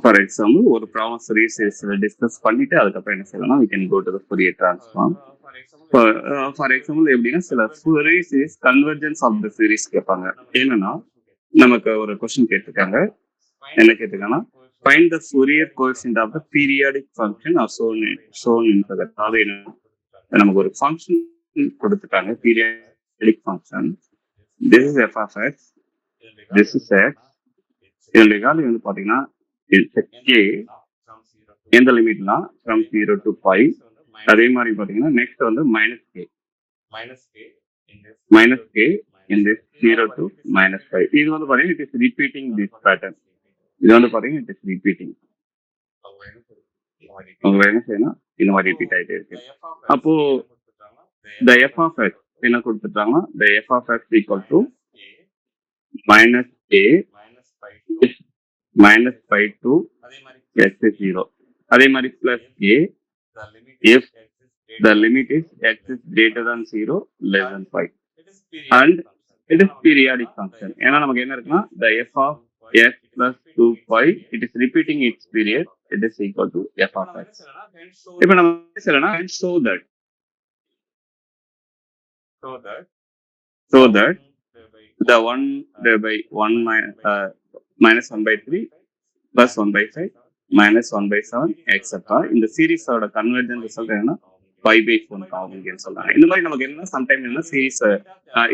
For example ஒரு problem Fourier சீரிஸ்ல discuss பண்ணிட்டு அதுக்கப்புறம் என்ன செய்யலாம், we can go to the Fourier transform. For example எப்படின்னா சில Fourier series convergence of the series கேட்பாங்க. என்னன்னா நமக்கு ஒரு கொஸ்டின் கேட்டிருக்காங்க, என்ன கேட்டிருக்காங்கன்னா find the Fourier coefficient of the periodic function or shown in the. அதாவது என்ன, நமக்கு ஒரு ஃபங்க்ஷன் கொடுத்துட்டாங்க, periodic function. this is f of x, this is x. இதனுடைய வேல்யூ வந்து பாத்தீங்கன்னா k எந்த லிமிட்லாம் from 0 to pi. அதே மாதிரி பாத்தீங்கன்னா நெக்ஸ்ட் வந்து minus k in this 0 to minus pi. இது வந்து பாத்தீங்கன்னா it is repeating this pattern. இது வந்து பாத்தீங்கன்னா it is repeating. உங்க என்ன செய்யணும், இந்த மாதிரி ரிப்பீட் ஆயிட்டே இருக்கு. அப்போ the f of x என்ன கொடுத்துட்டாங்கன்னா the f of x equal to minus a minus pi to x is 0. அதே மாதிரி plus a if the limit is x is greater than 0 less than pi and it is periodic function. ஏன்னா நமக்கு என்ன இருக்குன்னா the f of x plus 2 pi it is repeating its period, it is equal to f of x. இப்போ நம்ம சொல்லனா show that the 1 by 1 minus 1 by 3 plus 1 by 5 minus 1 by 7 etc. இந்த சீரிஸோட convergent result என்ன, 5 by 4 ஆகும்னு சொல்றாங்க. இந்த மாதிரி நமக்கு என்ன சம்டைம் என்ன சீரிஸ்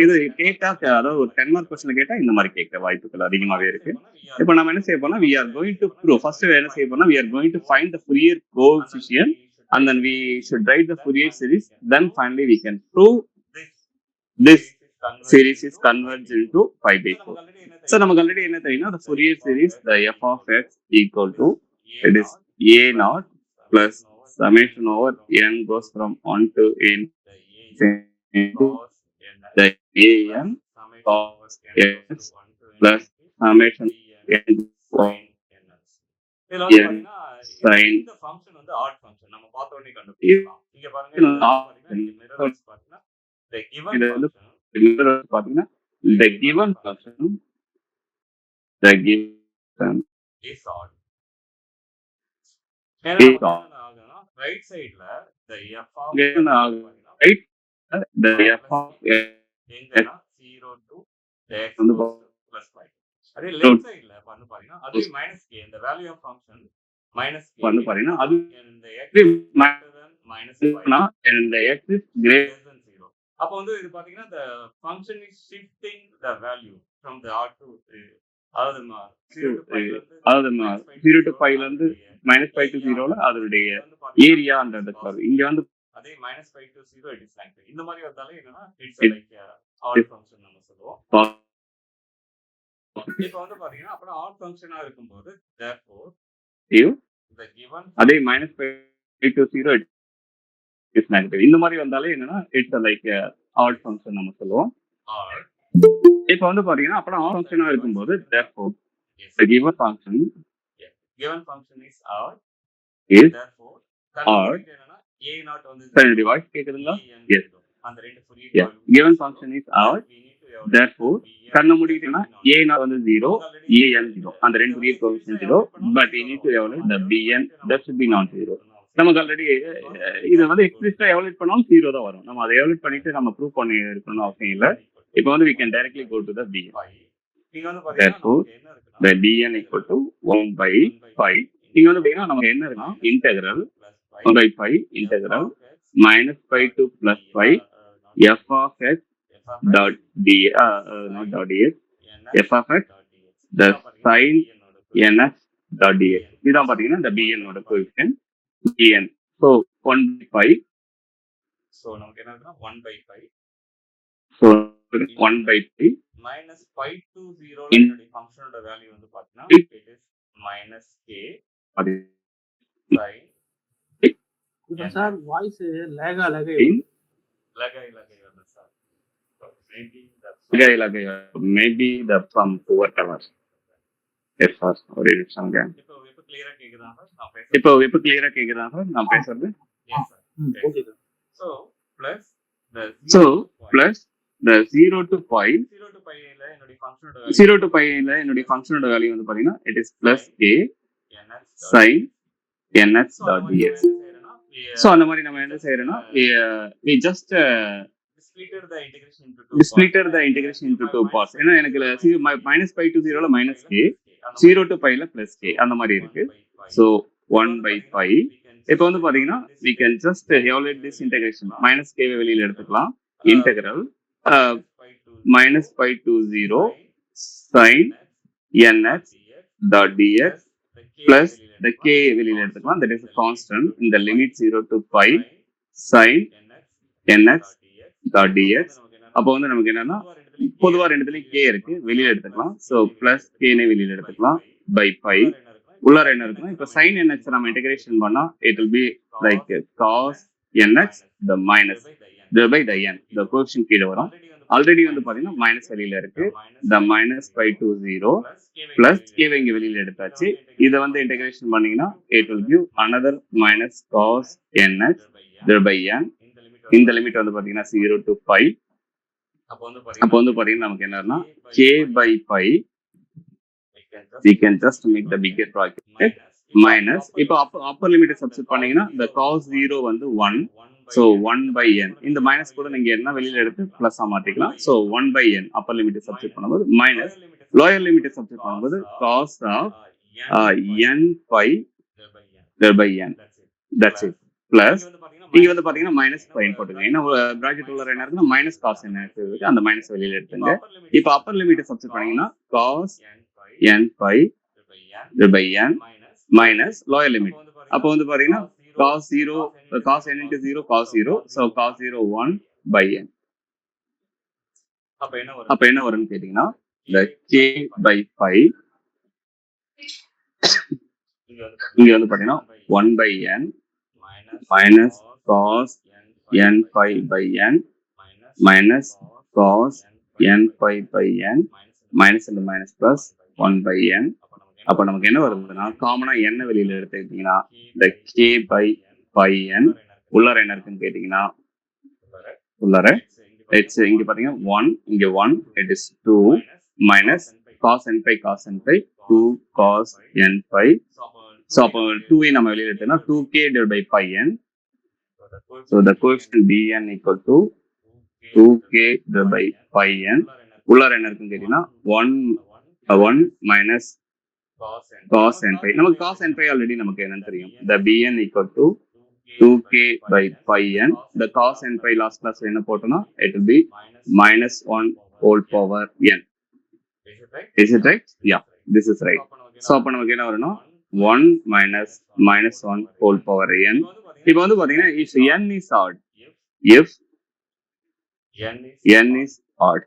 இது கேட்டா, அதாவது ஒரு 10 மார்க் கொஸ்டின் கேட்டா இந்த மாதிரி கேட்க வாய்ப்புகள் அதிகமாவே இருக்கு. இப்போ நம்ம என்ன செய்ய போனா we are going to prove, first என்ன செய்ய போனா we are going to find the Fourier coefficient and then we should write the Fourier series, then finally we can prove this series is converged into 5 by 4. So நமக்கு already என்ன தெரியும்னா the Fourier series the f of x equal to it is a naught plus summation over n goes from 1 to n into the an cos x plus summation n of n sin. இந்த function வந்து add function நம்ம பார்த்த உடனே கண்டுபிடிக்கலாம். இங்க பாருங்க the given பாத்தீங்கன்னா the given function is odd. Right சைடுல the f of right the f of எங்கனா 0 to x plus 5. அதே லெஃப்ட் சைடுல பண்ணு பாருங்க, அது minus k, the value of function minus k பண்ணு பாருங்க, அது இந்த x greater than minus 5 and the x is greater than 0. அப்ப வந்து இது பாத்தீங்கன்னா the function is shifting the value from the r to அதாவது 0 to pi ல இருந்து minus pi to 0 ல அதோடைய ஏரியான்றது கர்வ். இங்க வந்து அதே minus pi to 0 it is like இந்த மாதிரி வந்தாலே என்னன்னா it's like odd function நம்ம சொல்லுவோம். இப்போ வந்து பாத்தீங்கன்னா அப்ப odd functionஆ இருக்கும்போது therefore the given அதே minus pi to 0 is negative. இந்த மாதிரி வந்தாலே என்னன்னா it's like odd function நம்ம சொல்லுவோம். இப்போ வந்து பாத்தீங்கன்னா அப்ப odd functionஆ இருக்கும்போது therefore the given function is odd is therefore odd. என்னன்னா a not வந்து என்னுடைய வாய்ஸ் கேக்குதுங்களா? Yes. அந்த ரெண்டு Fourier given function is odd therefore கண்ண மூடிட்டீங்கன்னா a not வந்து 0 an 0 அந்த ரெண்டு Fourier coefficient 0 but we need to evaluate the bn that should be non zero. நமக்கு ஆல்ரெடி இதை வந்து எக்ஸ்பிளிசிட்டா எவாலுவேட் பண்ணாலும் 0 தான் வரும். நம்ம அதை எவாலுவேட் பண்ணிட்டு நம்ம ப்ரூவ் பண்ணி இருக்கணும்னு அவசியம் இல்லை. இப்போ வந்து we can directly go to the bn. Therefore the bn equal to 1 by 5. இங்க வந்து பாத்தீங்கன்னா நமக்கு என்ன இருக்குன்னா integral 1 by 5 integral minus pi to plus 5 f of x dot dx not dot dx f of x the sin nx dot dx. இதான் பாத்தீங்கன்னா இந்த bn ஓட coefficient bn. so 1 by 5 so நமக்கு என்ன இருக்குன்னா 1 by 5 so 1 by 3 minus pi to 0 என்னோட ஃபங்க்ஷனோட value வந்து பாத்தீங்கன்னா it is minus k அது sin சார் வாய்ஸ் லேகா வருது sir. maybe the from poor towers. Yes sir, ஒரு நிமிஷம். இப்போ கிளியரா கேக்குதா சார்? இப்போ கிளியரா கேக்குதா சார் நான் பேசுறது? Yes sir. Okay sir. so plus the 0 to pi 0 to pi ல என்னோட ஃபங்க்ஷனோட வேல்யூ வந்து பாத்தீங்கன்னா it is plus k sin nx dot dx. So அந்த மாதிரி நம்ம என்ன செய்யறோம்னா we just splitted the integration into two parts. ஏன்னா எனக்கு minus pi to 0 minus k, 0 to pi plus k அந்த மாதிரி இருக்கு. So 1 by pi. இப்போ வந்து பாத்தீங்கன்னா we can just evaluate this integration. minus k வெளியில எடுத்துக்கலாம். integral minus pi to 0 sin nx dot dx plus the k வெளியில எடுத்துக்கலாம். that is a constant in the limit 0 to pi sin nx dot dx. அப்போ வந்து நமக்கு என்னன்னா பொதுவா ரெண்டுத்துலயும் k இருக்கு, வெளியில எடுத்துக்கலாம். ஸோ பிளஸ் k வெளியில எடுத்துக்கலாம் by pi. உள்ளார என்ன இருக்குன்னா இப்போ sin nx நம்ம இன்டகிரேஷன் பண்ணா it will be like cos nx the minus by the n, the coefficient கீழே வரும். ஆல்ரெடி வந்து பாத்தீங்கன்னா மைனஸ் வெளியில இருக்கு. the minus pi to 0 plus k இங்க வெளியில எடுத்தாச்சு. இதை வந்து இன்டகிரேஷன் பண்ணீங்கன்னா it will give another minus cos nx by n. இந்த லிமிட் வந்து பாத்தீங்கன்னா 0 to pi. அப்போ வந்து பாத்தீங்கன்னா நமக்கு என்னன்னா k by pi we can just make the bigger bracket minus. இப்போ அப்பர் லிமிட் சப்ஸ்டிட் பண்ணீங்கன்னா the cos 0 வந்து 1. So 1 by n. இந்த மைனஸ் கூட நீங்க என்ன வெளியில எடுத்து பிளஸ் மாத்திக்கலாம். So 1 by n upper limit substitute பண்ணும்போது மைனஸ் லோயர் லிமிட் சப்ஸ்டிட் பண்ணும்போது cos of n pi by n. That's it. Plus இங்க வந்து பாத்தீங்கன்னா மைனஸ் பைன் போட்டுங்க. ஏன்னா பிராக்கெட் உள்ள என்ன இருக்குன்னா மைனஸ் காஸ் என்ன இருக்கு, அந்த மைனஸ் வெளியில எடுத்துங்க. இப்போ அப்பர் லிமிட் சப்ஸ்டிட் பண்ணீங்கன்னா cos n pi by n minus lower limit. அப்போ வந்து பாத்தீங்கன்னா cos 0 cos n into 0 cos 0, so cos 0 1 by n. அப்ப என்ன வரும்னு கேட்டீங்கன்னா the k by pi இங்க வந்து பாத்தீங்கன்னா 1 by n minus cos n pi by n minus cos n pi by n minus and minus plus 1 by n. அப்ப நமக்கு என்ன வருதுன்னா காமனா என்ன வெளியில எடுத்துக்கிட்டீங்கன்னா the k by pi n. உள்ளார என்ன இருக்குன்னு கேட்டீங்கன்னா உள்ளார இங்க பாத்தீங்கன்னா 1, இங்க 1, it is 2 minus cos n pi 2 cos n pi. So அப்போ 2 நம்ம வெளியில எடுத்தோம்னா 2k divided by pi n. So the coefficient bn equal to 2k divided by pi n. உள்ளார என்ன இருக்குன்னு கேட்டீங்கன்னா 1 minus cos n pi. நமக்கு cos n pi ஆல்ரெடி நமக்கு என்னன்னு தெரியும். the bn equal to 2k by pi n. the cos n pi last class என்ன போட்டோம்னா it will be minus 1 whole power n. Is it right? Yeah, this is right. So அப்ப நமக்கு என்ன வரும்னா 1 minus 1 whole power n. இப்போ வந்து பாத்தீங்கன்னா if n is odd, if n is odd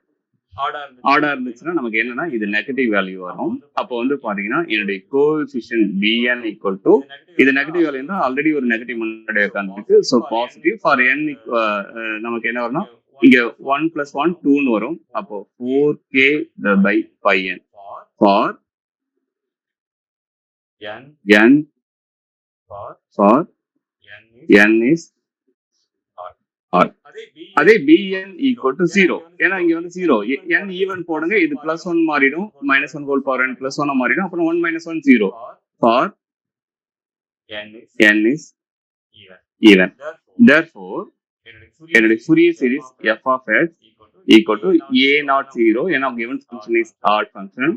ஆர்டா இருந்துச்சுன்னா நமக்கு என்னன்னா இது நெகட்டிவ் வேல்யூ வரும். அப்போ வந்து பாத்தீங்கன்னா என்னுடைய கோஎஃபிஷியன்ட் bn ஈக்குவல் டு இது நெகட்டிவ் வேல்யூ இருந்தா ஆல்ரெடி ஒரு நெகட்டிவ் முன்னாடி உட்காந்துருக்கு. ஸோ பாசிட்டிவ் ஃபார் n நமக்கு என்ன வரும்னா இங்க 1 plus 1 2ன்னு வரும். அப்போ 4k by pi n for n is odd. அதே bn equal to 0. ஏன்னா இங்க வந்து 0 n ஈவன் போடுங்க, இது பிளஸ் 1 மாறிடும், minus 1 whole power n plus 1 மாறிடும். அப்புறம் 1 minus 1 0 for n is even. Therefore என்னுடைய Fourier series f of x equal to a not 0. ஏன்னா given function is odd function.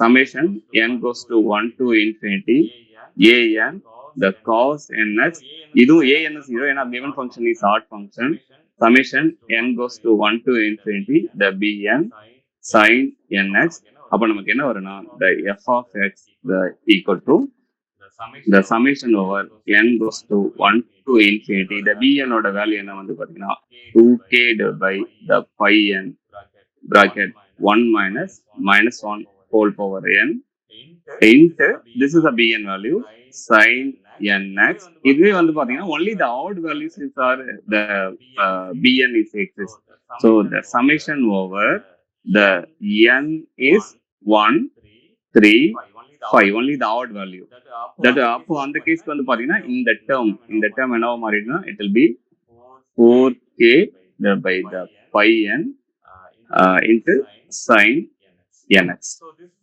Summation n goes to 1 to infinity an the cos nx. இதுவும் an is 0 ஏன்னா given function is odd function. Summation n goes to 1 to infinity the bn sin nx. அப்ப நமக்கு என்ன வரும்னா the f of x the equal to the summation over n goes to 1 to infinity the bn ஓட value என்ன வந்து பாத்தீங்கன்னா 2k by the pi n bracket 1 minus 1 whole power n into this is a bn value sin nx. இதுவே வந்து பாத்தீங்கன்னா only the odd values are the bn is exist. So the summation over the n is 1 3 5 only the odd value. That அப்போ அந்த கேஸ்க்கு வந்து பாத்தீங்கன்னா இந்த term என்னவா மாறிடுனா it will be 4k by the pi n into sin nx.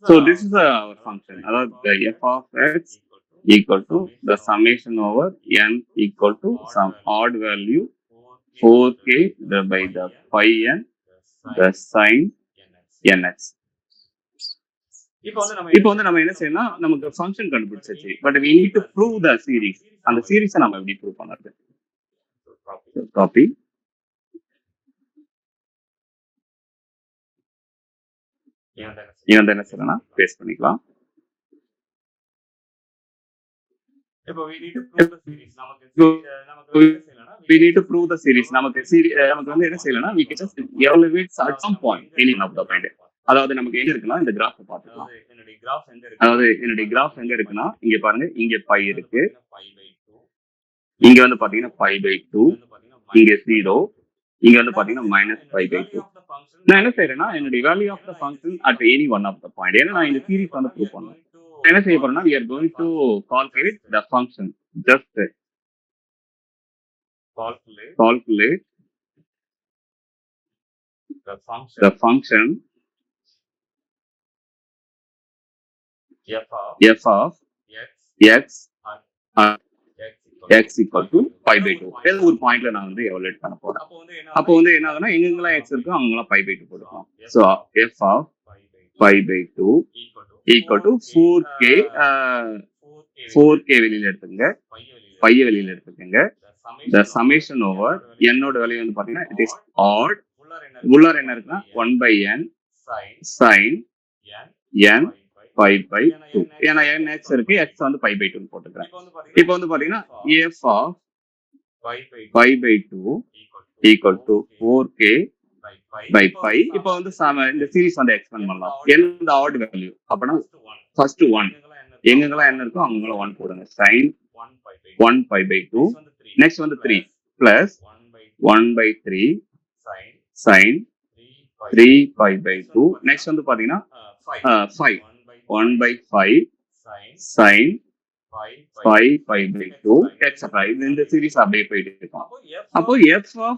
So this is our function. அதாவது f of x equal to the summation over n equal to some odd value 4k by the pi n the sin nx. இப்போ வந்து நம்ம என்ன செய்யணும், நமக்கு function கண்டுபிடிச்சாச்சு, but we need to prove the series. அந்த சீரிஸை நம்ம எப்படி ப்ரூவ் பண்ணுறது? காப்பி இவன் என்ன செய்யலாம், பேஸ்ட் பண்ணிக்கலாம். இப்போ we need to prove the series. we need to prove the series. நமக்கு வந்து என்ன செய்யலாம்னா we can just evaluate at some point any of the point. அதாவது நமக்கு எங்க இருக்குன்னா இந்த கிராஃப் பார்த்துக்கலாம். அதாவது என்னுடைய கிராஃப் எங்க இருக்குன்னா இங்க பாருங்க, இங்க பை இருக்கு, இங்க வந்து பாத்தீங்கன்னா π/2, இங்க 0, இங்க வந்து பாத்தீங்கன்னா -π/2. நான் என்ன செய்யறேன்னா என்னுடைய value of the function at any one of the point, ஏன்னா நான் இந்த சீரிஸ் வந்து ப்ரூவ் பண்ணேன். என்ன செய்ய போறோம்னா we are going to calculate the function. Just calculate the function f of x x equal to π/2. ஒரு பாயிண்ட்ல நான் வந்து எவாலுவேட் பண்ண போறேன். அப்போ வந்து என்ன ஆகுதுன்னா எங்கெங்கெல்லாம் x இருக்கோ அங்கெல்லாம் π/2 போட்டுக்கலாம். So f of π/2 equal to 4k வெளியில எடுத்துங்க, பைய வெளியில எடுத்துக்கங்க. the summation over என்னோட வேல்யூ வந்து பாத்தீங்கன்னா it is odd, உள்ளார என்ன இருக்குன்னா 1/n sin n π/2. ஏன்னா n x இருக்கு, x வந்து π/2 போட்டுக்கிறேன். இப்போ வந்து பாத்தீங்கன்னா f of π/2 equal to 4k by pi. இப்போ வந்து இந்த சீரிஸ் வந்து எக்ஸ்பேண்ட் பண்ணலாம். எந்த ஆட் வேல்யூ அப்படின்னா ஃபர்ஸ்ட் 1, எங்கெங்கெல்லாம் என்ன இருக்கோ அங்கெல்லாம் 1 போடுங்க. sin 1 π/2. நெக்ஸ்ட் வந்து 3 பிளஸ் 1/3 sin 3 π/2. நெக்ஸ்ட் வந்து பாத்தீங்கன்னா 5 1/5 sin 5 π/2 எக்ஸெட்ரா. இந்த சீரிஸ் அப்படியே போயிட்டு இருக்கும். அப்போ f of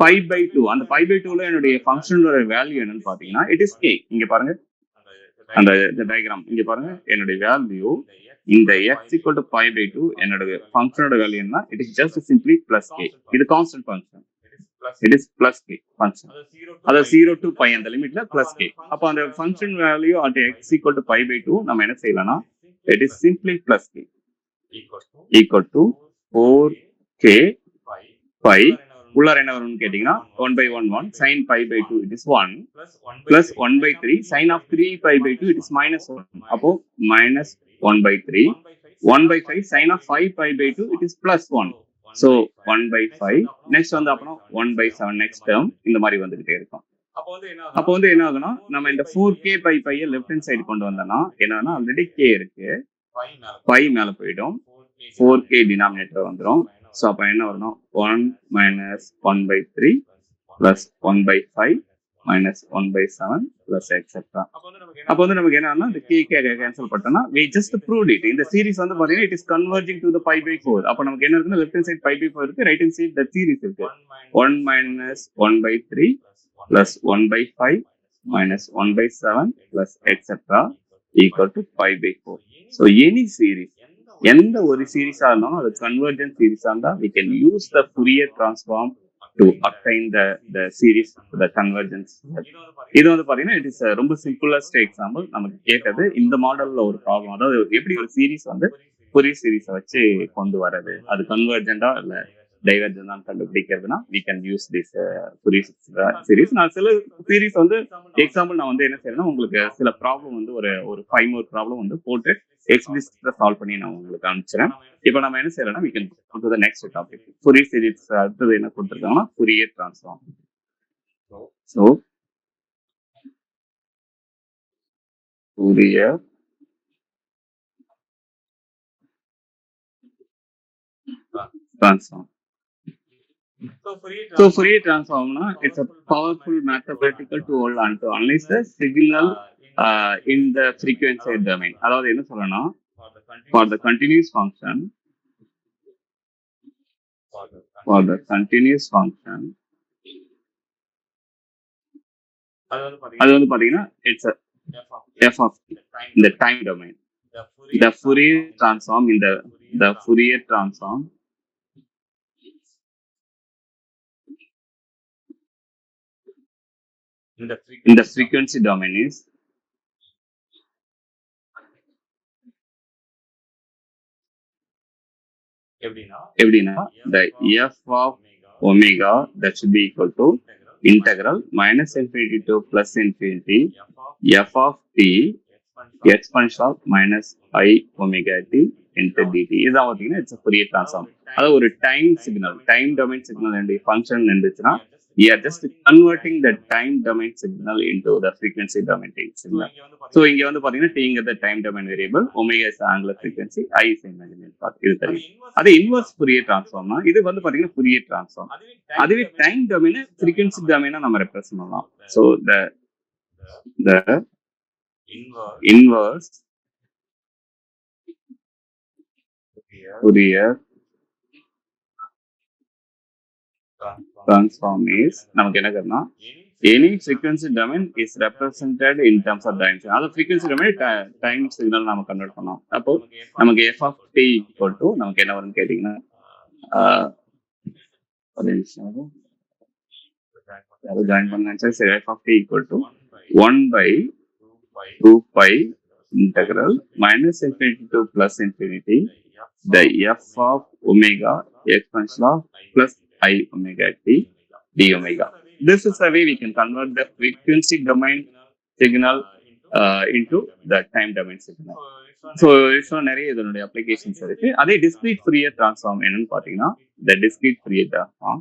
π/2, அந்த π/2ல என்னுடைய ஃபங்க்ஷனோட வேல்யூ என்னன்னு பாத்தீங்கன்னா இட் இஸ் k. இங்க பாருங்க அந்த டயக்ராம் இங்க பாருங்க, என்னுடைய வேல்யூ இந்த x equal to π/2, என்னுடைய ஃபங்க்ஷனோட வேல்யூ என்ன, it is just simply plus k. இது constant function, it is plus k function. அதாவது 0 to π அந்த லிமிட்ல பிளஸ் k. அப்போ அந்த function value at x equal to π/2 நம்ம என்ன செய்யலாம்னா it is simply plus k equal to 4k pi. உள்ளார என்ன வரும்னு கேட்டீங்கன்னா 1/1 sin π/2 it is 1 plus 1/3 sin of 3 π/2 it is -1. அப்போ minus 1/3 1/5 sin of 5 π/2 it is +1. so 1/5. Next வந்து அப்புறம் 1/7 நெக்ஸ்ட் டேர்ம் இந்த மாதிரி வந்துகிட்டே இருக்கும். அப்போ வந்து என்ன ஆகுனா நம்ம இந்த 4k pi left hand side கொண்டு வந்தோம்னா என்னன்னா ஆல்ரெடி k இருக்கு, பை மேல போயிடும், 4k டினாமினேட்டர் வந்துடும். ஸோ அப்போ என்ன வரணும் 1 minus 1/3 plus 1/5 minus 1/7 plus etc. அப்போ வந்து நமக்கு என்னன்னா இந்த k கேன்சல் பண்ணோம்னா we just proved it. இந்த சீரிஸ் வந்து பாத்தீங்கன்னா it is converging to the π/4. அப்போ நமக்கு என்ன இருக்குன்னா லெஃப்ட் ஹேண்ட் சைடு π/4 இருக்கு, right hand side the series இருக்கு. 1 minus 1/3 plus 1/5 minus 1/7 plus etc. equal to π/4. So any series, எந்த ஒரு சீரிஸா இருந்தாலும் அது கன்வர்ஜென்ட் சீரிஸா இருந்தா we can use the Fourier transform to obtain the series, the convergence. இது வந்து பாத்தீங்கன்னா it is ரொம்ப சிம்பிளஸ்ட் எக்ஸாம்பிள் நமக்கு கேட்டது இந்த மாடல்ல ஒரு ப்ராப்ளம். அதாவது எப்படி ஒரு சீரிஸ் வந்து Fourier சீரிஸை வச்சு கொண்டு வர்றது, அது கன்வர்ஜென்டா இல்ல டைவர்ஜென்ட் தான் கண்டுபிடிக்கிறதுனா we can use this Fourier series. நான் சில சீரிஸ் வந்து எக்ஸாம்பிள் நான் வந்து என்ன செய்யறேன்னா உங்களுக்கு சில ப்ராப்ளம் வந்து ஒரு 5 more ப்ராப்ளம் வந்து போட்டு எக்ஸ்பிளிசிட்டா சால்வ் பண்ணி நான் உங்களுக்கு அனுப்பிச்சிடறேன். இப்போ நம்ம என்ன செய்யறோம்னா we can go to the next topic. Fourier series அடுத்தது என்ன கொடுத்திருக்காங்கன்னா Fourier transform. So Fourier transform. So Fourier transform na it's a powerful mathematical tool and to analyze the signal in the frequency domain. அதாவது என்ன சொல்லணும்னா for the continuous function அது வந்து பாத்தீங்கன்னா it's a f of the time domain. the Fourier transform in the Fourier transform in the frequency domain is எப்படின்னா the f of omega that should be equal to integral minus infinity to plus infinity f of t exponential of minus I omega t into dt. இதான் பார்த்தீங்கன்னா it's Fourier transform. அதாவது ஒரு time signal time domain signal function இருந்துச்சுன்னா we are just converting the time domain signal into the frequency domain signal. So இங்க வந்து பாத்தீங்கன்னா t ங்கிறது time domain variable, omega is the angular frequency, I is imaginary part. இது தெரியும். அது inverse Fourier transform. இது வந்து பாத்தீங்கன்னா Fourier transform. அதுவே time domain frequency domain நம்ம ரெப்ரசன்ட் பண்ணலாம். So the inverse Fourier transform is நமக்கு என்ன करना any frequency domain is represented in terms of dimension. அது frequency domain time signal நாம கன்வெர்ட் பண்ணோம். அப்போ நமக்கு f of t equal to நமக்கு என்ன வரும்னு கேட்டிங்கன்னா அது ஜாயின் பண்ணாச்சு. சரி, f of t equal to 1 by 2 pi integral minus infinity to plus infinity the f of omega exponential of plus I omega t d omega. This is the way we can convert the frequency domain signal into the time domain signal. So நிறைய இதனுடைய applications இருக்கு. அதே discrete Fourier transform என்னன்னு பாத்தீங்கன்னா the discrete Fourier transform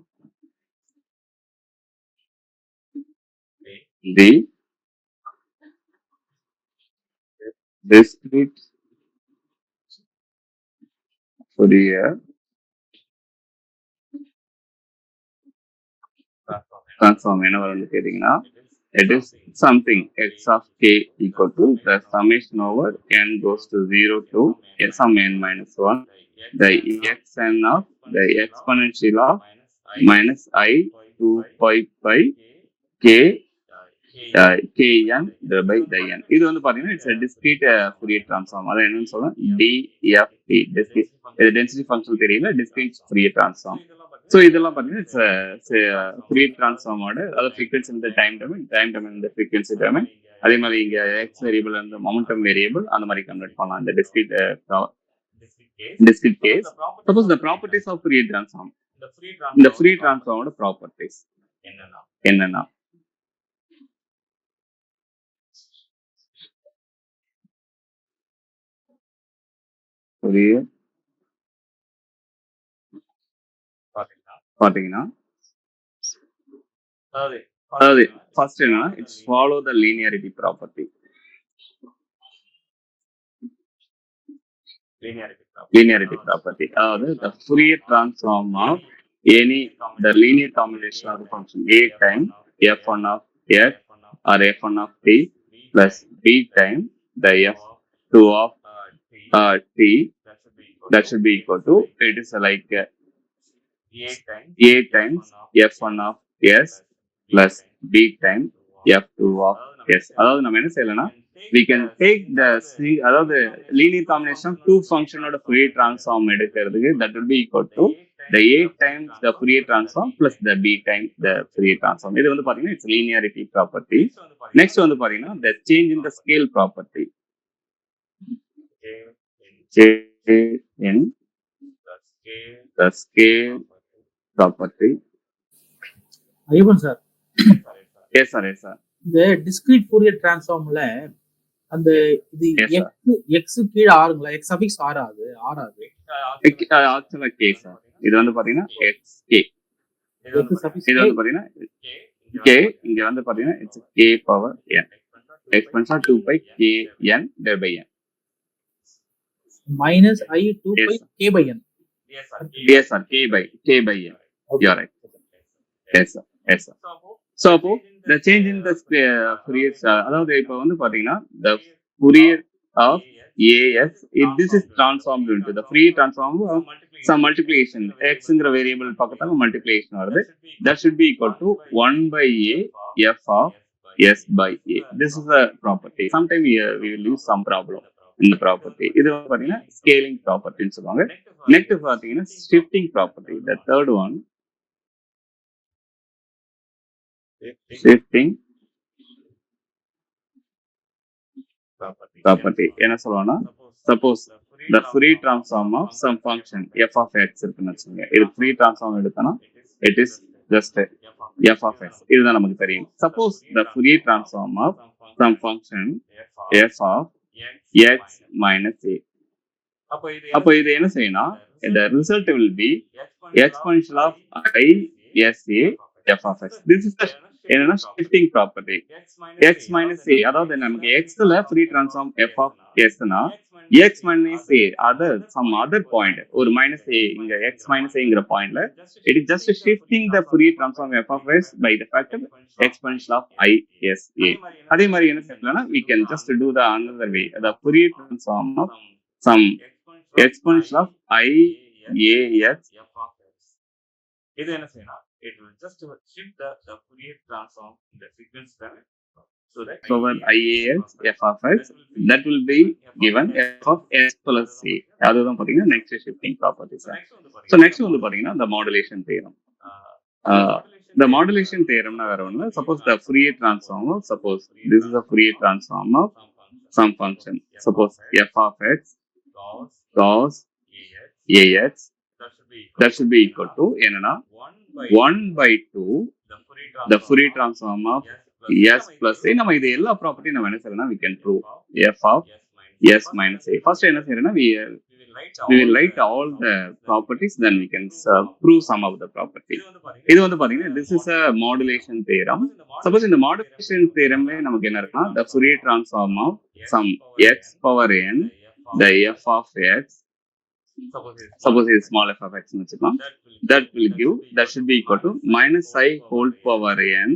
the discrete Fourier transform என்ன வரும்னு கேட்டீங்கன்னா it is something x of k equal to the summation over n goes to 0 to sum n minus 1 the xn of the exponential of minus I 2 pi by k kn by the n. இது வந்து பாத்தீங்கன்னா it's a discrete Fourier transform. அது என்னன்னு சொல்றோம் DFT discrete. இது density function தெரியல, discrete Fourier transform. So இதெல்லாம் பார்த்தீங்கன்னா Fourier transformோட அதாவது ஃப்ரீக்வன்சி இந்த டைம் டொமைன் இந்த ஃப்ரீக்வன்சி டொமைன். அதே மாதிரி இங்கே எக்ஸ் வேரியபிள் அந்த மொமெண்டம் வேரியபிள் அந்த மாதிரி கன்வெர்ட் பண்ணலாம் இந்த discrete case. Suppose the properties of Fourier transform, இந்த Fourier transformோட ப்ராப்பர்ட்டிஸ் என்னன்னா Fourier பாத்தீங்கன்னா அதாவது ஃபர்ஸ்ட் என்னன்னா it's follow the linearity property. Linearity property அதாவது the Fourier transform of any the linear combination of the function a time f1 of x or f1 of t plus b time the f2 of t that should be equal to it is like a times f1 of s plus b times f2 of s. அதாவது நம்ம என்ன செய்யலாம்னா we can take the அதாவது linear combination of two function ஓட Fourier transform எடுக்கிறதுக்கு that will be equal to the a times the Fourier transform plus the b times the Fourier transform. இது வந்து பாத்தீங்கன்னா it's linearity property. Next வந்து பாத்தீங்கன்னா the change in the scale property. In the scale property. Ayyappan sir, Yes sir, yes sir. இந்த discrete Fourier transformல அந்த இது Yes, x கீழ ஆறுங்களா, x suffix r ஆகுது. ஆக்சுவலா k சார். இது வந்து பாத்தீங்கன்னா xk. x சஃபிக்ஸ் இது வந்து பாத்தீங்கன்னா k. இங்க வந்து பாத்தீங்கன்னா it's k power n exponential 2 pi k n divided by n minus I 2 pi Yes, k by n. yes sir, k by n. You are right. Yes sir, yes sir. So அப்போ the change in the Fourier அதாவது இப்போ வந்து பாத்தீங்கன்னா the Fourier of as this is transformed into the Fourier transform of some multiplication xங்கிற variable பக்கத்துல multiplication வருது. That should be equal to 1 by a f of s by a. This is a property. Sometime we will use some problem. இந்த property. இது வந்து பாத்தீங்கன்னா scaling ப்ராப்பர்ட்டின்னு சொல்லுவாங்க. Next பாத்தீங்கன்னா shifting property. The third one shifting property. என்ன சொல்லுவாங்கன்னா suppose the free transform of some function f of x இருக்குன்னு வச்சுக்கோங்க. இது free transform எடுத்தோம்னா it is just f of x. இதுதான் நமக்கு தெரியும். Suppose the free transform of some function f of x minus a. அப்போ இது என்ன செய்யணும்? The result will be exponential of I s a f of x. This is the என்னன்னா shifting property. x minus a, அதாவது நமக்கு x-ல Fourier transform f of s-னா x minus a some other point, ஒரு minus a இங்க x minus a-ங்கிற பாயிண்ட்ல it is just shifting the free transform f of s by the factor exponential of I s a. அதே மாதிரி என்ன செய்யலாம்னா we can just do the another way, the free transform of some exponential of I a s. இது என்ன செய்யணும்? It will just shift the Fourier transform in the sequence term. So that over IAS f of x, that will be given f of s plus a. அதுதான் பாத்தீங்கன்னா next shifting property. So next வந்து பாத்தீங்கன்னா the modulation theorem. The modulation theorem வேற ஒண்ணு. Suppose the Fourier transform of, suppose this is a Fourier transform of some function. Suppose f of x cos ax, that should be equal to என்னன்னா 1/2 the Fourier transform of s plus a. நம்ம இது எல்லா property நம்ம என்ன செய்யறோம்னா we can prove f of s minus a. First என்ன செய்யறோம்னா we will write all the properties, then we can prove some of the property. இது வந்து பாத்தீங்கன்னா this is a modulation theorem. Suppose இந்த modulation theoremல நமக்கு என்ன இருக்குன்னா the Fourier transform of some x power n, the f of x, suppose it's small f of x னு வச்சுக்கலாம், that will give, that should be equal to minus I whole power n,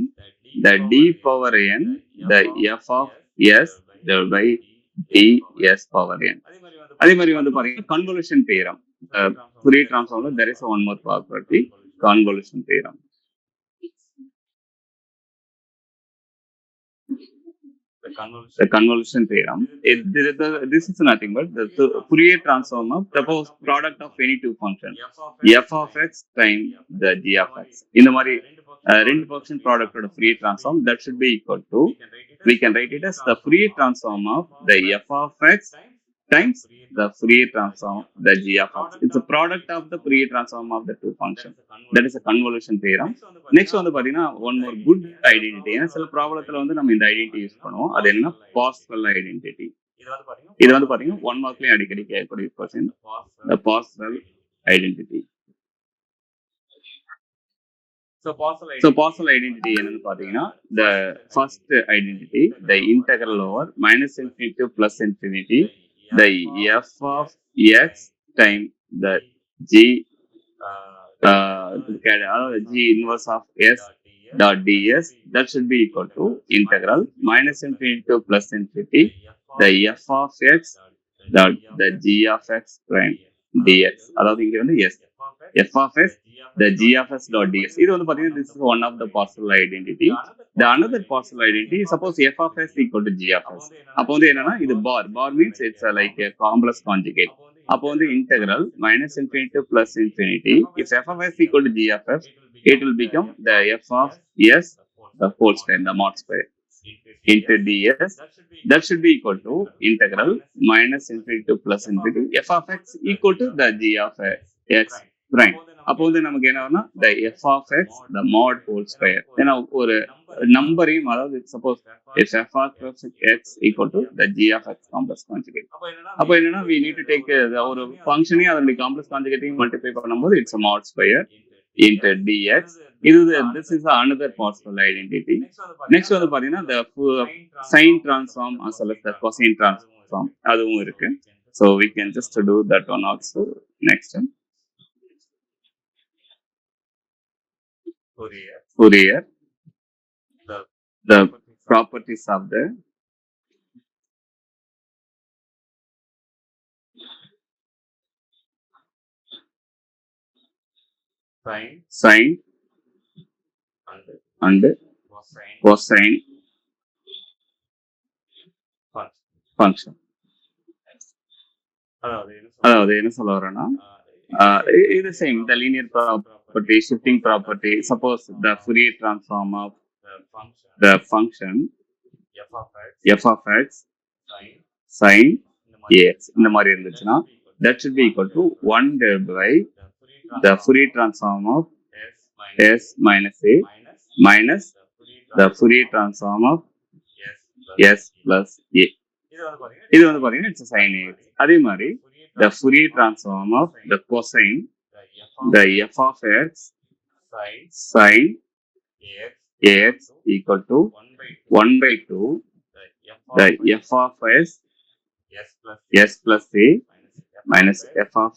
the d power n, the f of s divided by ds power n. அதே மாதிரி வந்து பாத்தீங்கன்னா convolution theorem. Fourier transformல there is one more property, convolution theorem. The convolution theorem, this is nothing but the Fourier transform of the product of any two functions f of x times the g of x. இந்த மாதிரி ரெண்டு function ப்ராடக்ட்டோட Fourier transform, that should be equal to, we can write it as the Fourier transform of the f of x times the Fourier transform the g of x. It's a product of the Fourier transform of the two functions. That is a convolution theorem. Next வந்து பாத்தீங்கன்னா one more good identity. ஏன்னா சில ப்ராப்ளத்துல வந்து நம்ம இந்த identity use பண்ணுவோம். அது என்ன? Parcel identity. இது வந்து பாத்தீங்கன்னா ஒன் மார்க்லயும் அடிக்கடி கேட்கக்கூடிய question, the partial identity. So partial identity என்னன்னு பாத்தீங்கன்னா the first identity, the integral over minus infinity to plus infinity, the f of x times the g g inverse of s dot ds, that should be equal to integral minus infinity to plus infinity, the f of x dot the g of x prime dx. அதாவது இங்க வந்து s f of s the g of s dot ds. இது வந்து பாத்தீங்கன்னா this is one of the partial identity. The another partial identity, suppose f of s equal to g of s. அப்போ வந்து என்னன்னா இது bar means it's like a complex conjugate. அப்போ வந்து integral minus infinity to plus infinity, if f of s equal to g of s, it will become the f of s the whole square, the mod square into ds, that should be equal to integral minus infinity to plus infinity f of x equal to the g of x prime. அப்போ வந்து நமக்கு என்ன வரும்னா the f of x the mod whole square. ஏன்னா ஒரு நம்பரையும், அதாவது suppose if f of x equal to the g of x complex conjugate, அப்போ என்னன்னா we need to take ஒரு ஃபங்க்ஷனையும் அதனுடைய காம்ப்ளெக்ஸ் கான்ஜுகேட்டையும் மல்டிப்ளை பண்ணும்போது it's a mod square into dx. This is another partial identity. Next வந்து பாத்தீங்கன்னா the sine transform as well as the cosine transform அதுவும் இருக்கு. So we can just do that one also next time. Fourier, the properties of the sine and cosine function. அதாவது என்ன சொல்ல வரேன்னா இது same the linear property, shifting property. Suppose the Fourier transform of the function f of x sin ax இந்த மாதிரி இருந்துச்சுன்னா that should be equal to 1 divided by the Fourier transform of s minus a minus the Fourier transform of s plus a. இது வந்து பாத்தீங்கன்னா it's a sin ax. அதே மாதிரி the Fourier transform of the cosine the f of x sin ax equal to 1 by 2 the f of s plus a minus f of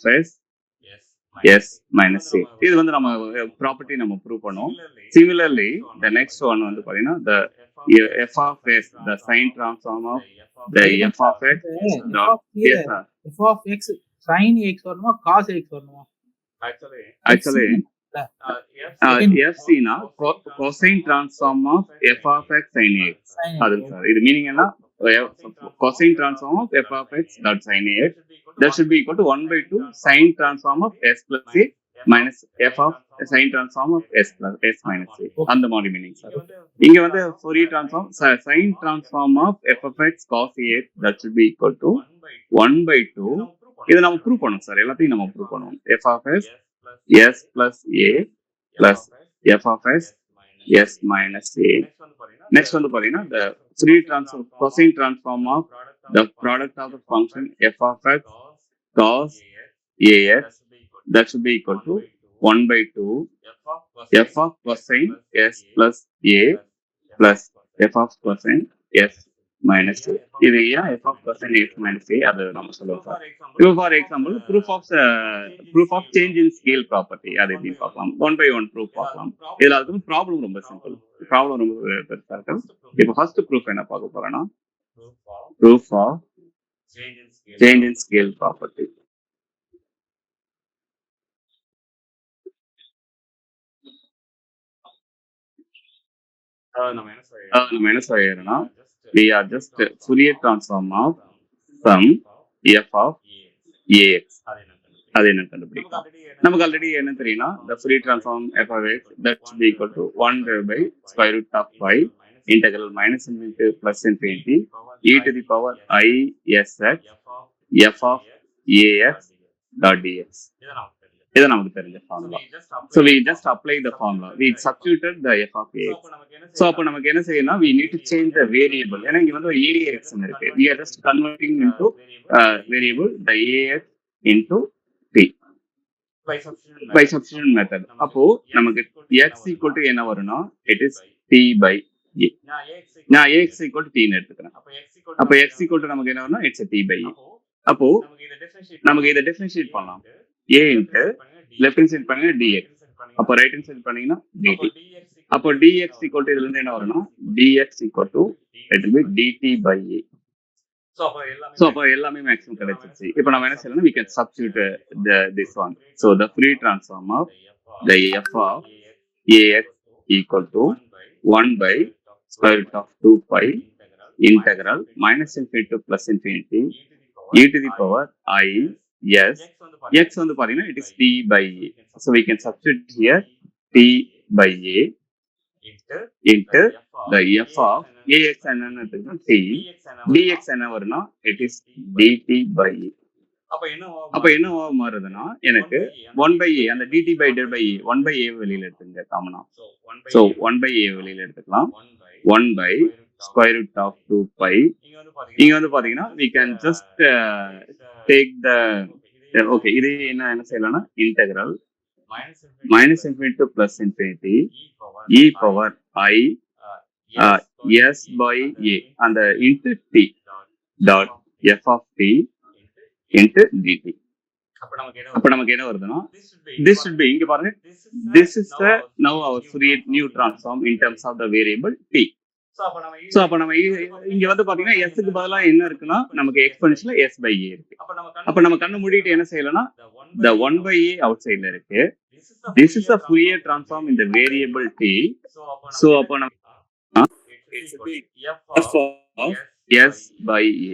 s minus a. இது வந்து நம்ம property நம்ம prove பண்ணோம். Similarly the next one வந்து பாத்தீங்கன்னா the f of s the sin transform of the f of x dot yes sir. f of x sin x வரணுமா cos x வரணுமா? Actually fc னா cosine transform of f of x sin x. அது sir இது meaning என்ன? cosine transform of f of x dot sin x that should be equal to 1 by 2 sin transform of s plus a minus f of sin transform of s plus s minus a. அந்த மாதிரி meaning sir. இங்க வந்து Fourier transform sin transform of f of x cos ax that should be equal to 1 by 2. இதை நம்ம prove பண்ணோம் sir. எல்லாத்தையும் நம்ம prove பண்ணுவோம். f of s plus a plus f of s minus a. Next வந்து பாத்தீங்கன்னா the Fourier transform cosine transform of the product of the function f of x cos ax that should be equal to 1 by 2 f of cosine s plus a plus f of cosine s minus a. இது ஏன் f of cosine s minus a அது நம்ம சொல்லுவோம் sir. இப்போ for example proof of change in scale property அது எப்படி பார்க்கலாம். 1 by 1 proof பார்க்கலாம். இதுல அதுக்கு ப்ராப்ளம் ரொம்ப சிம்பிள். ப்ராப்ளம் ரொம்ப பெருசா இருக்கு. இப்போ ஃபர்ஸ்ட் ப்ரூஃப் என்ன பார்க்க போறோம்னா proof of change in scale property. நம்ம என்ன செய்யறோம்னா we are just Fourier transform of sum f of ax அது என்ன கண்டுபிடிக்கலாம். நமக்கு ஆல்ரெடி என்ன தெரியும்னா the Fourier transform f of x that should be equal to 1 divided by square root of pi integral minus infinity plus infinity e to the power I s x f of ax dot dx. இது நமக்கு தெரிஞ்ச formula. So we just apply the formula. We substituted the f of ax. So அப்போ நமக்கு என்ன செய்யணும்னா we need to change the variable. ஏன்னா இங்க வந்து ax இருக்கு. We are just converting into variable the ax into t by substitution method. அப்போ நமக்கு x equal to என்ன வரும்னா it is t by a. நான் ax equal to t ன்னு எடுத்துக்கிறேன். அப்போ x equal to நமக்கு என்ன வரும்னா it's a t by a. அப்போ நமக்கு இதை டிஃபரன்ஷியேட் பண்ணலாம். a into left hand side பண்ணீங்கன்னா dx. அப்போ right hand side பண்ணீங்கன்னா dt. அப்போ dx equal to இதுல இருந்து என்ன வரும்னா dx equal to it will be dt by a. So அப்போ எல்லாமே மேக்ஸிமம் கிடைச்சிருச்சு. இப்போ நம்ம என்ன செய்யலாம், we can substitute this one. So the Fourier transform of the f of ax equal to 1 by square root of 2 pi integral minus infinity to plus infinity e to the power I s x வந்து பாத்தீங்கன்னா it is t by a. So we can substitute here t by a into the f of ax என்னன்னு t dx என்ன வரும்னா it is dt by a. அப்ப என்ன மாறுதுன்னா எனக்கு 1 by a அந்த dt by del by a 1 by a வெளியில எடுத்துங்க காமனா. So 1 by a வெளியில எடுத்துக்கலாம். 1 by square root of 2 pi. இங்க வந்து பாத்தீங்கன்னா we can just take the okay இது என்ன செய்யலாம்னா integral minus infinity to plus infinity e power I s by a and into t dot f of t into dt. அப்ப நமக்கு என்ன வருதுன்னா this should be இங்க பாருங்க this is the now our Fourier new transform in terms of the variable t. So அப்ப நம்ம இங்க வந்து பாத்தீங்கன்னா s க்கு பதிலா என்ன இருக்குன்னா நமக்கு எக்ஸ்போனன்ஷியல் s by a இருக்கு. அப்ப நம்ம கண்ணு மூடிட்டு என்ன செய்யலாம்னா the 1 by a outsideல இருக்கு. This is the Fourier transform in the variable t. So அப்ப நம்ம it should be f of s by a.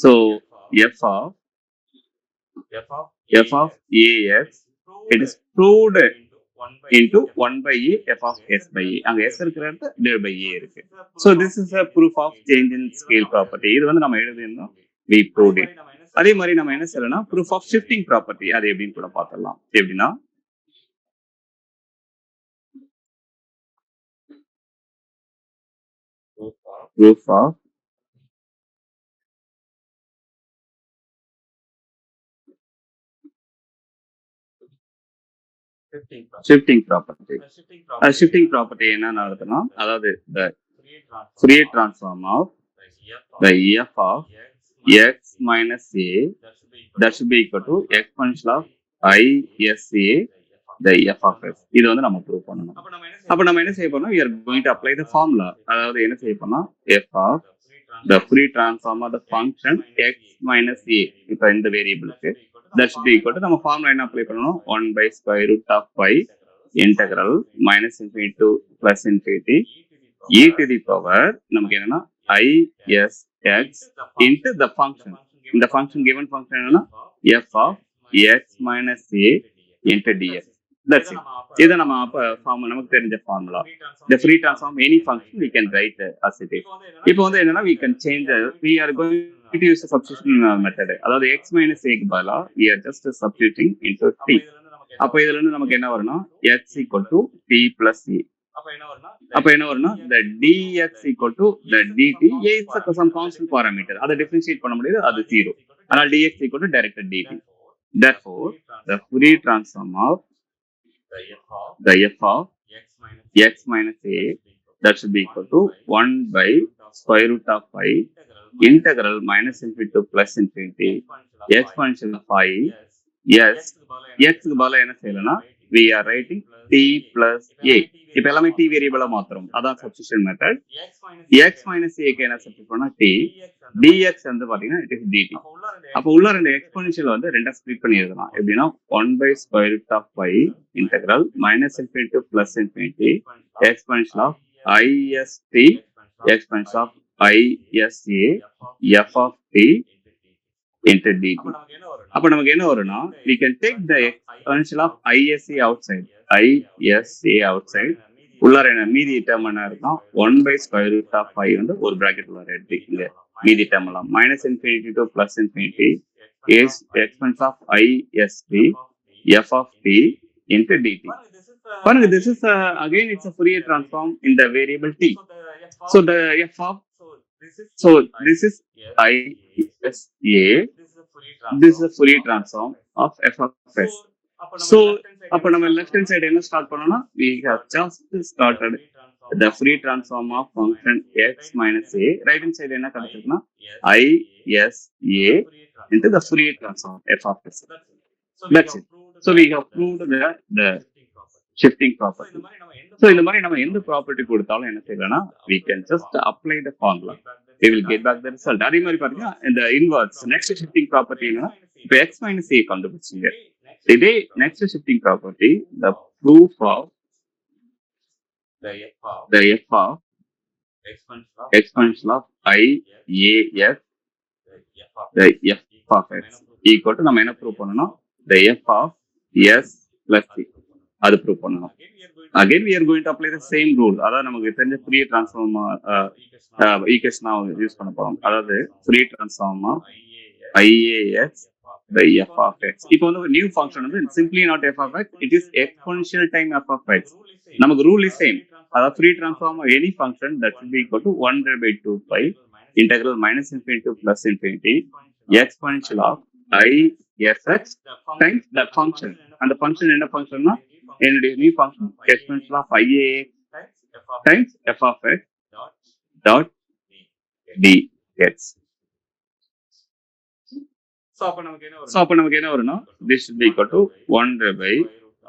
So f of f of ax, it is proved into 1 by a f of s by a. அங்க s இருக்கிறது divided by a இருக்கு. So this is a proof of change in scale property. இது வந்து நம்ம எழுதிருந்தோம், we proved it. அதே மாதிரி நம்ம என்ன சொல்லலாம், proof of shifting property. அது எப்படின்னு கூட பார்க்கலாம். எப்படின்னா proof of shifting property. Shifting property என்னன்னு அர்த்தம்னா, அதாவது the Fourier transform of the f of x minus a that should be equal to exponential of I s a the f of s. இது வந்து நம்ம ப்ரூவ் பண்ணணும். அப்ப நம்ம என்ன செய்ய போறோம், we are going to apply the formula. அதாவது என்ன செய்ய போறோம், f of the Fourier transform of the function x minus a இப்ப இந்த வேரியபிளுக்கு that should be equal to நம்ம ஃபார்முலா என்ன அப்ளை பண்ணனும், 1 by square root of pi integral minus infinity to plus infinity e to the power நமக்கு என்னன்னா I s x into the function. இந்த function given function என்னன்னா f of x minus a into dx. That's it. இத நம்ம formula நமக்கு தெரிஞ்ச formula. The Fourier transform any function we can write as it is. இப்போ வந்து என்னன்னா we can change we are going to use a substitution method. அதாவது x minus a க்கு பதிலா we are just substituting into t. அப்ப இதுல இருந்து நமக்கு என்ன வரும்னா x equal to t plus a. அப்ப என்ன வரும்னா the dx equal to the dt. a is some constant parameter. அதை differentiate பண்ண முடியாது, அது 0. அதனால dx equal to directed dt. Therefore the Fourier transform of the f of x minus a that should be equal to 1 by square root of pi integral minus infinity to plus infinity exponential of I s x க்கு பதிலா என்ன செய்யலாம்னா we are writing t plus a. இப்ப எல்லாமே t வேரியபிளா மாத்துறோம், அதான் substitution method. x minus a க்கு என்ன substitute பண்ணா t, dx வந்து பாத்தீங்கன்னா it is dt. அப்ப உள்ள ரெண்டு எக்ஸ்போனன்ஷியல் வந்து ரெண்டா ஸ்ப்ளிட் பண்ணி எழுதலாம். எப்படின்னா 1 by square root of pi integral minus infinity to plus infinity exponential of I s t exponential of I s a f of t into dt. அப்ப நமக்கு என்ன வரும்னா we can take the exponential of I s a outside. I s a outside. உள்ளார என்ன மீதி term என்ன இருக்குன்னா 1 by square root of pi வந்து ஒரு பிராக்கெட் உள்ளார எடுத்துக்கீங்க. மீதி டேர்ம் எல்லாம் minus infinity to plus infinity is exponential of I s t f of t into dt. பாருங்க, this is again it's a Fourier transform in the variable t. So the f of this is I s a. This is a Fourier transform of f of s. So அப்ப நம்ம left hand side என்ன start பண்ணோம்னா we have just started the Fourier transform of function x minus a. Right hand side என்ன கிடைச்சிருக்குன்னா I s a into the Fourier transform f of s. That's it. So we have proved the shifting property. So இந்த மாதிரி நம்ம எந்த property கொடுத்தாலும் என்ன செய்யலாம்னா we can just apply the formula. We will get back the result. அதே மாதிரி பாத்தீங்கன்னா இந்த inverse next shifting property என்னன்னா இப்போ x minus a கண்டுபிடிச்சீங்க. இதே next shifting property the proof of the f of exponential of I a s the f of x equal to நம்ம என்ன ப்ரூவ் பண்ணனும், the f of s plus c. அது prove பண்ணனும். Again we are going to apply the same rule. அதாவது நமக்கு தெரிஞ்ச Fourier transform ஈக்குவேஷனா use பண்ண போறோம். அதாவது Fourier transform of IAX the f of x. இப்போ வந்து நியூ ஃபங்க்ஷன் வந்து simply not f of x, it is exponential time f of x. நமக்கு ரூல் இஸ் சேம். அதாவது Fourier transform of any function that should be equal to 1 divided by 2 pi integral minus infinity to plus infinity exponential of I s x times that function. அந்த function என்ன ஃபங்க்ஷன்னா என்னுடைய new function exponential of IAX times f of x dot dx. So அப்ப நமக்கு என்ன வரும்னா this should be equal to 1 divided by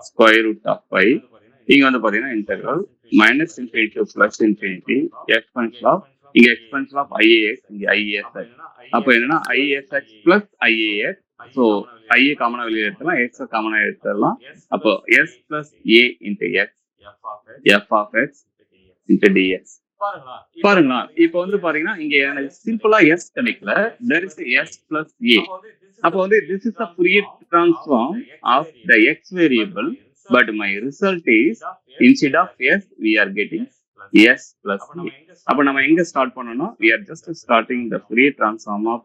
square root of pi. இங்க வந்து பாத்தீங்கன்னா integral minus infinity to plus infinity exponential of இங்க exponential of IAX இங்க ISX. அப்ப என்னன்னா ISX plus IAX. So IA காமனா வெளியே எடுத்துடலாம், x காமனா எடுத்துடலாம். அப்போ s plus a into x f of x into dx. பாருங்களா இப்போ வந்து பாத்தீங்கன்னா இங்க எனக்கு சிம்பிளா எஸ் கிடைக்கல, there is a s plus a. அப்போ வந்து this is the Fourier transform of the x variable, but my result is instead of s we are getting s plus a. அப்போ நம்ம எங்க ஸ்டார்ட் பண்ணனும்? we are just starting the Fourier transform of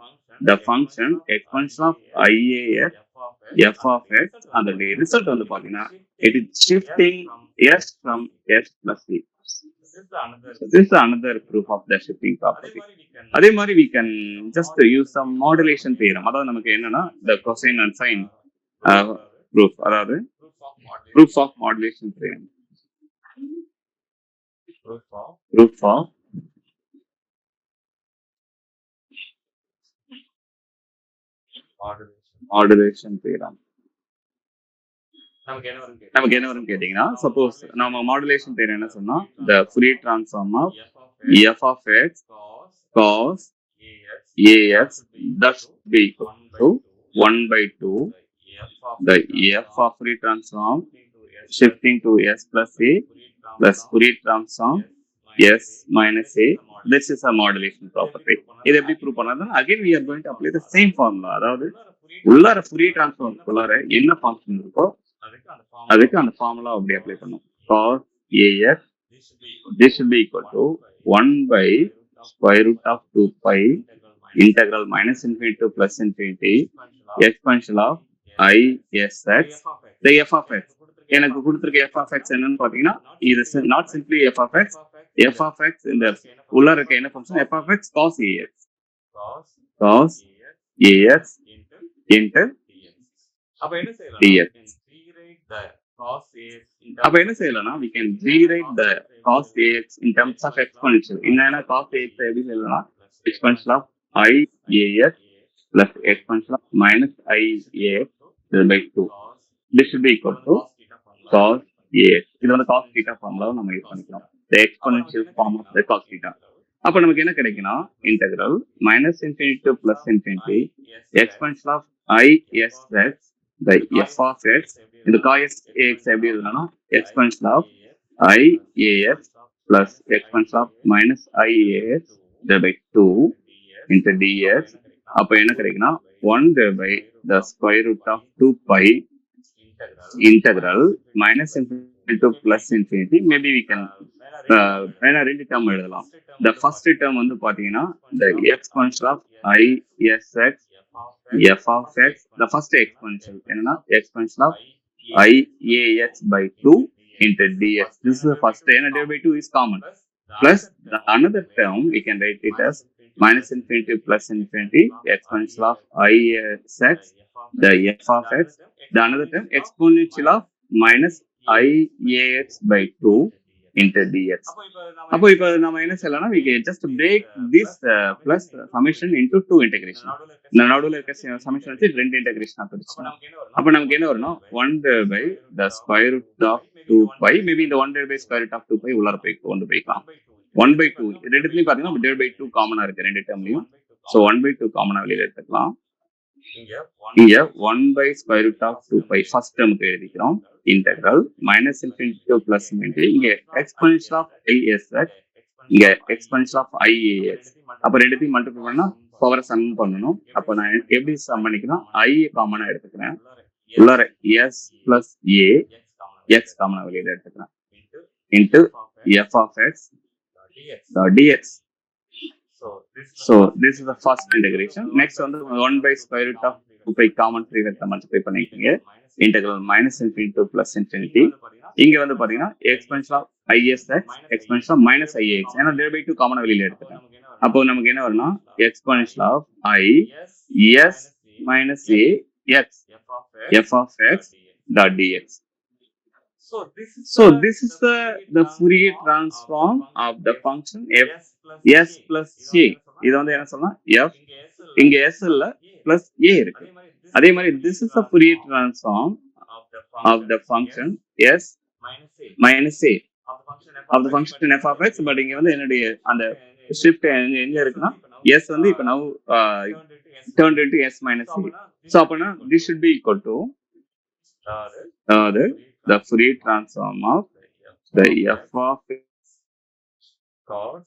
the function exponential of ias f of x, and the result வந்து பாத்தீங்கன்னா it is shifting s from s plus a. So this is another proof of the shifting property. அதே மாதிரி we can just use some modulation theorem. அதாவது நமக்கு என்னன்னா the cosine and sine proof, அதாவது proof of modulation theorem. Proof of modulation theorem. நமக்கு என்ன வரும் கேட்டீங்கன்னா, சப்போஸ் நம்ம மாடுலேஷன் தேர்வு என்ன சொன்னா, the Fourier transform of f of x cos ax that should be equal to 1 by 2 the f of Fourier transform shifting to s plus a plus Fourier transform s minus a. This is a modulation property. இதை எப்படி prove பண்ணாதான், again we are going to apply the same formula. அதாவது உள்ளார Fourier transform உள்ளார என்ன function இருக்கோ அதுக்கு அந்த ஃபார்முலா அப்படி அப்ளை பண்ணும். cos ax this should be equal to 1 by square root of 2 pi integral minus infinity to plus infinity exponential of I sx the f of x. எனக்கு கொடுத்திருக்க f of x என்னன்னு பாத்தீங்கன்னா, இது not simply f of x. f of x இந்த உள்ள இருக்க என்ன function? f of x cos ax into அப்ப என்ன செய்யலாம்? dx. அப்ப என்ன செய்யலாம்னா we can rewrite the cos ax in terms of exponential. என்னன்னா cos ax எப்படி சொல்லலாம்? exponential of I ax plus exponential of minus I ax by 2. This should be equal to cos ax. இது வந்து cos theta ஃபார்முலாவை நம்ம use பண்ணிக்கலாம். The exponential form of the cos theta. அப்ப நமக்கு என்ன கிடைக்குன்னா, integral minus infinity to plus infinity exponential of I sx by f of x. இந்த cos ax எப்படி எழுதலாம்னா, exponential of I ax plus exponential of minus I ax by 2 into dx. அப்ப என்ன கிடைக்குன்னா 1 by the square root of 2 pi integral minus infinity to plus infinity. Maybe we can வேணா ரெண்டு term எழுதலாம். The first term வந்து பாத்தீங்கன்னா the exponential of I sx f of x, the first exponential என்னன்னா exponential of I ax by 2 into dx. This is the first term. Divided by 2 is common. Plus the another term we can write it as minus infinity plus infinity exponential of I sx the f of x. The another term exponential of minus I ax by 2 into dx. அப்போ இப்போ நம்ம என்ன செய்யலாம்னா, we can just break this plus summation into two integration. இந்த நடுவுல இருக்க summation வச்சு ரெண்டு integration பிரிச்சுக்கலாம். அப்ப நமக்கு என்ன வரும்னா 1 by the square root of 2 pi. Maybe இந்த 1 by square root of 2 pi உள்ளார போய் கொண்டு போய்க்கலாம். 1 by 2 ரெண்டுத்துலயும் பாத்தீங்கன்னா divided by 2 காமனா இருக்கு ரெண்டு டேர்ம்லயும். சோ 1 by 2 காமனா வெளியில எடுத்துக்கலாம். இங்க 1 by square root of 2 pi first termக்கு எழுதிக்கிறோம். Integral minus infinity to plus infinity. இங்க exponential of I sx, இங்க exponential of I ax. அப்ப ரெண்டுத்தையும் மல்டிப்ளை பண்ணா பவரை சம் பண்ணணும். அப்ப நான் எப்படி சம் பண்ணிக்கிறேன்? I காமனா எடுத்துக்கிறேன். உள்ளார s plus a x காமனா வெளியில எடுத்துக்கிறேன். into f of x dx. So this is the first integration. Next வந்து 1 by square root of 2 pi common 3 vector multiply பண்ணிக்கீங்க. Integral minus infinity to plus infinity. இங்க வந்து பாத்தீங்கன்னா exponential of I sx exponential of minus I ax. ஏன்னா divided by 2 காமனா வெளியில எடுத்துக்கிறேன். அப்போ நமக்கு என்ன வரும்னா exponential of I s minus a x f of x dot dx. So this is the Fourier transform of the function f s plus a. இது வந்து என்ன சொல்லலாம்? f இங்க s இல்ல plus a இருக்கு. அதே மாதிரி this is the Fourier transform of the function s minus a of the function f of x. But இங்க வந்து என்னுடைய அந்த ஷிஃப்ட் எங்க இருக்குன்னா s வந்து இப்ப now turned into s minus a. So அப்பனா this should be equal to the Fourier transform of the f of cos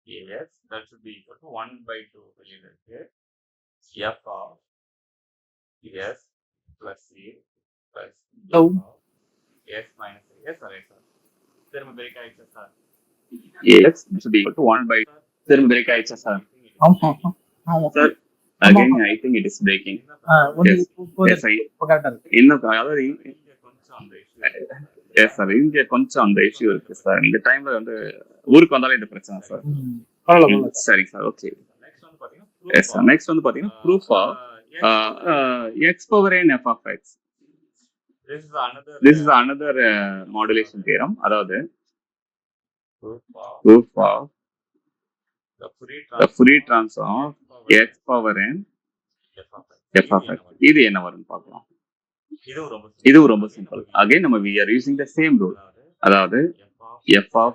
AX that should be equal to 1/2 வெளியில இருக்கு f of S plus A plus Hello. S minus A. Yes, sorry, sir. திரும்ப break ஆயிடுச்சு sir. X should be equal to 1 by திரும்ப break ஆயிடுச்சு sir. ஆமா ஆமா Sir, again I think it is breaking. ஒன்னு Yes. Yes, கரெக்டா இருக்கு. இன்னும் அதாவது இங்க கொஞ்சம் அந்த issue. எஸ் சார் இங்க கொஞ்சம் அந்த இஷ்யூ இருக்கு சார். இந்த டைம்ல வந்து ஊருக்கு வந்தாலே இந்த பிரச்சனை சார். பரவாயில்ல சரி சார், ஓகே. Next வந்து பாத்தீங்கன்னா எஸ் சார், நெக்ஸ்ட் வந்து பாத்தீங்கன்னா proof of x power n f of x. This is another modulation theorem. அதாவது proof of the Fourier transform of x power n f of x. இது என்ன வரும்னு பார்க்கலாம். இதுவும் ரொம்ப சிம்பிள். அகைன் நம்ம we are using the same rule. அதாவது f of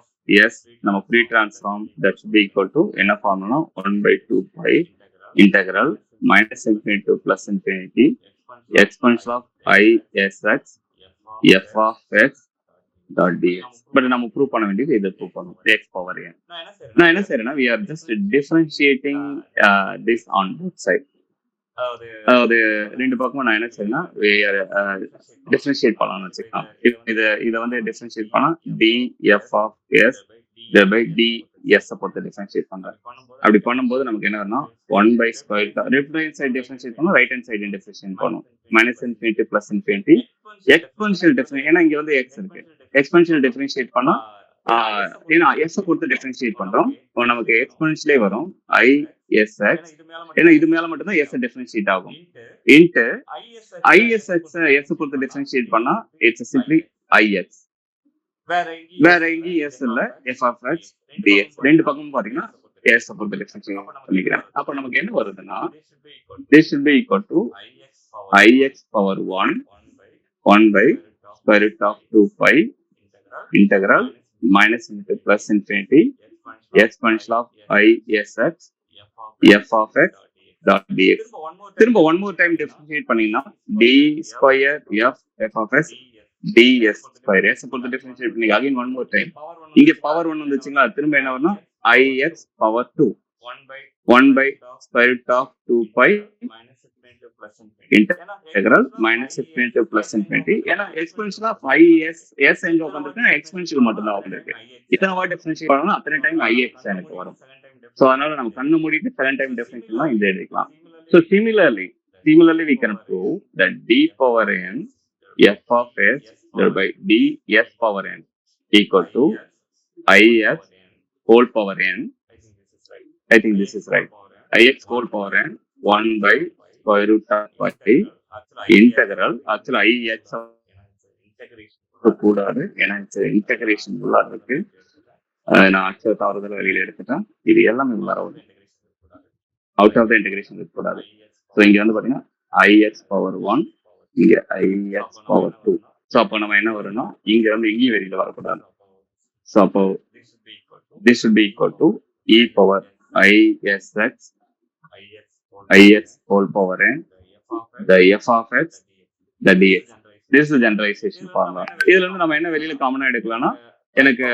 s நம்ம Fourier transform that should be equal to என்ன formula 1/2 pi integral minus infinity to plus infinity exponential of I s x f of x dot dx. But நம்ம prove பண்ண வேண்டியது இதை prove பண்ணணும், x power n. நான் என்ன செய்யறேன்னா we are just differentiating this on both sides. அதாவது ரெண்டு பக்கமும் நான் என்ன செய்யறேன்னா டிஃபரன்ஷியேட் பண்ணலாம்னு வச்சுக்கலாம். இதை வந்து டிஃபரன்ஷியேட் பண்ணா df of s by ds பொறுத்து டிஃபரன்ஷியேட் பண்றேன். அப்படி பண்ணும்போது நமக்கு என்ன வரும்னா 1/square left hand side differentiate பண்ணணும், ரைட் ஹேண்ட் சைடு டிஃபரன்ஷியேட் பண்ணணும். Minus infinity plus infinity exponential difference. ஏன்னா இங்க வந்து x இருக்கு, எக்ஸ்பென்ஷியல் டிஃபரன்ஷியேட் பண்ணா ஏன்னா s பொறுத்து டிஃபரன்ஷியேட் பண்றோம், நமக்கு எக்ஸ்பென்ஷியலே வரும் isx. ஏன்னா இது மேல மட்டும் தான் s டிஃபரன்ஷியேட் ஆகும். இன்டு isx s பொறுத்து டிஃபரன்ஷியேட் பண்ணா இட்ஸ் சிம்பிளி ix. வேற எங்கேயும் s இல்ல, f of x dx. ரெண்டு பக்கமும் பாத்தீங்கன்னா s பொறுத்து டிஃபரன்ஷியேட் பண்ணிக்கிறேன். அப்ப நமக்கு என்ன வருதுன்னா this should be equal to ix power 1 by square root of 2 pi integral minus into plus infinity exponential of isx f of x dot dx. திரும்ப one more time differentiate பண்ணீங்கன்னா d square f of x ds square s பொறுத்து differentiate பண்ணி again one more time. இங்க power 1 வந்துச்சுங்களா, திரும்ப என்ன வரும்னா ix power 2 1 by square root of 2 pi integral minus infinity to plus infinity. ஏன்னா exponential of is s எங்க உட்காந்துருக்கு, exponential மட்டும் தான் உட்காந்துருக்கு. இத்தனை வாட் டிஃபரன்ஷியேட் பண்ணணும், அத்தனை டைம் ix எனக்கு வரும். ஸோ அதனால நம்ம கண்ணு மூடிட்டு செகண்ட் டைம் டிஃபரன்ஷியல் இந்த எடுக்கலாம். So similarly we can prove that d power n f of s by ds power n equal to ix whole power n. I think this is right. ix whole power n 1 by square root of pi integral. ஆக்சுவலா ix கூடாது, ஏன்னா integration உள்ளார இருக்கு. நான் ஆக்சுவலா தவறுதல் வெளியில எடுத்துட்டேன். இது எல்லாமே உள்ளார வரும், அவுட் ஆஃப் த இன்டகிரேஷன் இருக்கக்கூடாது. ஸோ இங்க வந்து பாத்தீங்கன்னா ix பவர் 1, இங்க ix பவர் 2. ஸோ அப்போ நம்ம என்ன வரும்னா இங்க வந்து இங்கேயும் வெளியில வரக்கூடாது. ஸோ அப்போ this should be equal to e power isx ix whole power n the f of x the dx. this is generalization formula. இதுல இருந்து நம்ம என்ன வெளியில காமனா எடுக்கலாம்னா எனக்கு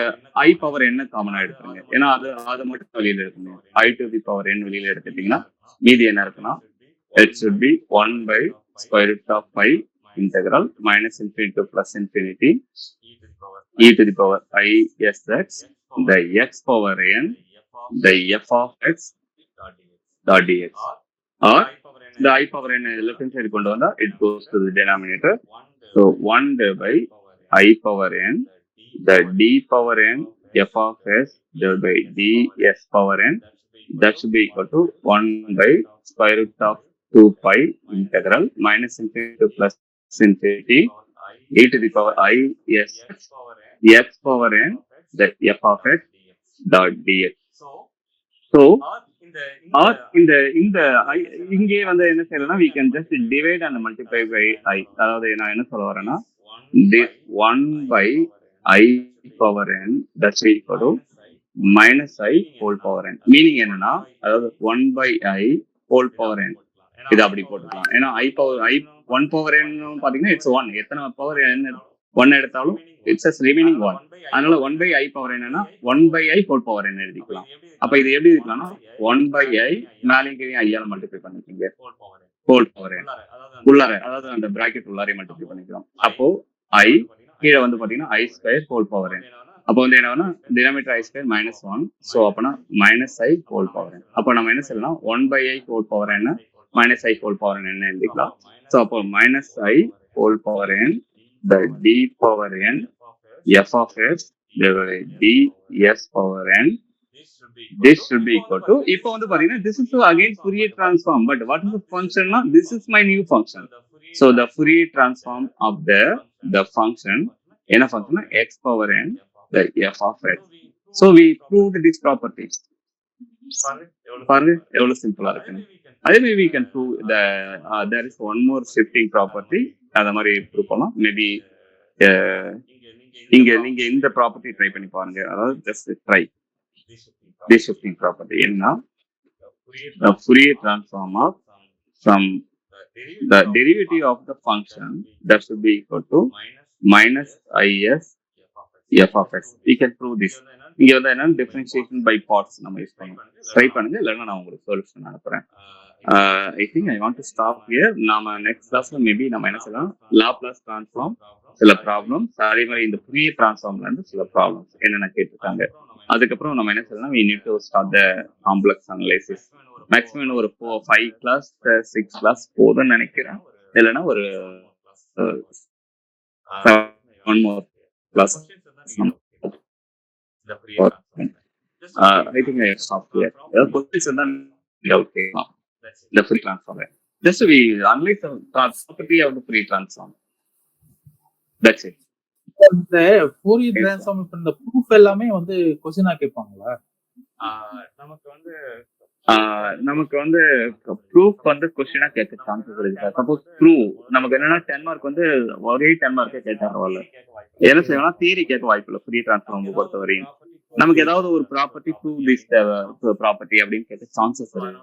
i பவர் n காமனா எடுத்துருங்க, ஏன்னா அது மட்டும் வெளியில எடுக்கணும். i to the power n வெளியில எடுத்துட்டீங்கன்னா மீதி என்ன இருக்குன்னா it should be 1 by square root of pi integral minus infinity to plus infinity e to the power isx the x power n the f of x dot dx. or the i power n left hand side கொண்டு வந்தா it goes to the denominator. so 1 by i power n the d power n f of s divided by ds power n that should be equal to 1 by square root of 2 pi integral minus infinity to plus infinity e to the power i s x power n the f of x dot dx. so or இந்த இங்கே வந்து என்ன செய்யறதுன்னா we can just divide and multiply by i. அதாவது நான் என்ன சொல்ல வரேன்னா this 1 by i power n that's equal to minus i whole power n. Meaning என்னன்னா அதாவது 1 by i whole power n இது அப்படி போட்டுக்கலாம். ஏன்னா i power i 1 power n பாத்தீங்கன்னா இட்ஸ் 1. எத்தனை பவர் n 1 எடுத்தாலும் இட்ஸ் ரிமைனிங் 1. அதனால 1/i பவர் என்னன்னா 1/i ஹோல் பவர் என்ன எழுதிக்கலாம். அப்ப இது எப்படி இருக்கலாம்னா 1/i மேலே ஐயால மல்டிப்ளை பண்ணிக்கோங்க ஹோல் பவர் n உள்ளார, அதாவது அந்த பிராக்கெட் உள்ளாரே மல்டிப்ளை பண்ணிக்கலாம். அப்போ i கீழே வந்து பாத்தீங்கன்னா i square whole power n. அப்போ வந்து என்ன டினாமினேட்டர் i ஸ்கொயர் -1. ஸோ அப்பனா -i ஹோல் பவர் n. அப்போ நம்ம என்ன சொல்லலாம் 1/i whole power n -i whole power n என்ன எழுதிக்கலாம். ஸோ அப்போ -i whole power n the d power n f of s divided by ds power n. This should be equal to, இப்போ வந்து பாத்தீங்கன்னா this is again Fourier transform, but what is the function now? This is my new function. So the Fourier transform of the function, என்ன function x power n the f of x. So we proved this property. பாருங்க எவ்வளவு சிம்பிளா இருக்குன்னு. அதே மாதிரி we can prove the there is one more shifting property. அத மாதிரி prove பண்ணலாம். மேபி நீங்க இந்த ப்ராப்பர்ட்டி ட்ரை பண்ணி பாருங்க. அதாவது just try this shifting property என்ன the Fourier transform of from the derivative of the function that should be equal to -is f of x. We can prove this. இங்க வந்து என்ன differentiation by parts நம்ம use பண்ணலாம். Try பண்ணுங்க, இல்லைன்னா நான் உங்களுக்கு சொல்யூஷன் அனுப்புறேன். I think I want to stop here. நாம நெக்ஸ்ட் கிளாஸ்ல மேபி நம்ம என்ன சொல்லலாம் லாப்லாஸ் டிரான்ஸ்ஃபார்ம் சில ப்ராப்ளம்ஸ், அதே மாதிரி இந்த Fourier transformல இருந்து சில ப்ராப்ளம்ஸ் என்னென்ன கேட்டிருக்காங்க. அதுக்கப்புறம் நம்ம என்ன சொல்லலாம் we need to start the complex analysis. Maximum ஒரு 5 கிளாஸ் 6 கிளாஸ் போதும்னு நினைக்கிறேன். இல்லைன்னா ஒரு 1 more class. I think I stop here. Questions then okay. The Fourier transform. Just we analyze the property of the Fourier transform. That's it. இந்த Fourier transform இப்ப இந்த proof எல்லாமே வந்து क्वेश्चनா கேட்பாங்களா? நமக்கு வந்து ப்ரூஃப் வந்து क्वेश्चनா கேட்க சான்சஸ் இருக்கு. சப்போஸ் ப்ரூவ் நமக்கு என்னன்னா 10 மார்க் வந்து ஒரே 10 மார்க்கே கேட்டாங்கல்ல. என்ன செய்யலாம் தியரி கேட்க வாய்ப்பு இல்லை Fourier transform பொறுத்தவரையும். நமக்கு ஏதாவது ஒரு ப்ராப்பர்ட்டி ப்ரூவ் திஸ் ப்ராப்பர்ட்டி அப்படின்னு கேட்க சான்சஸ் இருக்கு.